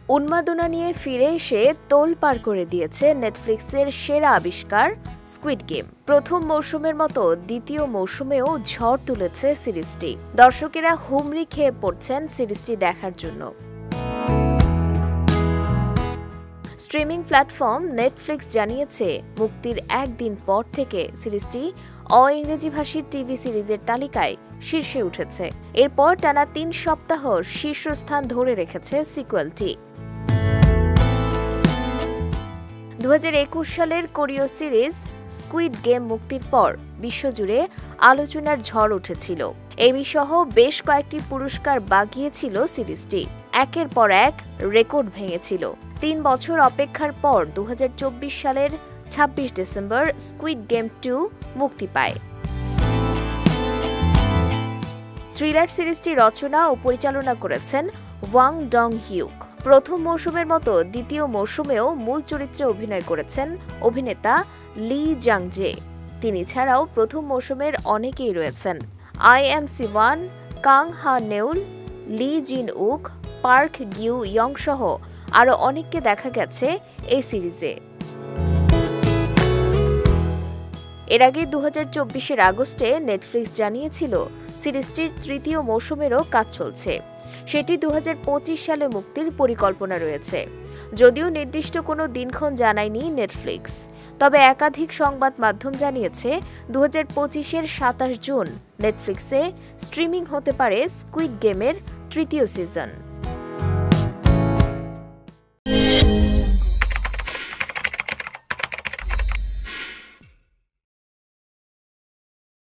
উন্মাদনা নিয়ে ফিরে এসে তোলপাড় করে দিয়েছে নেটফ্লিক্সের সেরা আবিষ্কার স্কুইড গেম। প্রথম মৌসুমের মতো দ্বিতীয় মৌসুমেও ঝড় তুলেছে সিরিজটি। দর্শকেরা হুমড়ি খেয়ে পড়ছেন সিরিজটি দেখার জন্য। স্ট্রিমিং প্ল্যাটফর্ম নেটফ্লিক্স জানিয়েছে, মুক্তির একদিন পর থেকে সিরিজটি অ-ইংরেজিভাষী টিভি সিরিজের তালিকায় শীর্ষে উঠেছে। এরপর টানা ৩ সপ্তাহ শীর্ষস্থান ধরে রেখেছে সিকুয়েলটি। ২০২১ সালের কোরীয় সিরিজ স্কুইড গেম মুক্তির পর বিশ্বজুড়ে আলোচনার ঝড় উঠেছিল। এমি সহ বেশ কয়েকটি পুরস্কার বাগিয়েছিল সিরিজটি। একের পর এক রেকর্ড ভেঙেছিল। ৩ বছর অপেক্ষার পর ২০২৪ সালের ২৬ ডিসেম্বর স্কুইড গেম 2 মুক্তি পায়। থ্রিলার সিরিজটি রচনা ও পরিচালনা করেছেন ওয়াং ডং-হিউক। প্রথম মৌসুমের মতো দ্বিতীয় মৌসুমেও মূল চরিত্রে অভিনয় করেছেন অভিনেতা লি জাং-জে। তিনি ছাড়াও প্রথম মৌসুমের অনেকেই রয়েছেন। আই-এম-সি-ওয়ান, কাং হা-নেউল, লি জিন-উক, পার্ক গিউ-ইয়ং সহ আরও অনেককে দেখা গেছে এই সিরিজে। এর আগে ২০২৪ আগস্টে নেটফ্লিক্স জানিয়েছিল সিরিজটির তৃতীয় মৌসুমেরও কাজ চলছে। সেটি ২০২৫ সালে মুক্তির পরিকল্পনা রয়েছে। যদিও নির্দিষ্ট কোনো দিনক্ষণ জানায়নি নেটফ্লিক্স, তবে একাধিক সংবাদ মাধ্যম জানিয়েছে ২০২৫-এর ২৭ জুন নেটফ্লিক্সে স্ট্রিমিং হতে পারে স্কুইড গেমের তৃতীয় সিজন।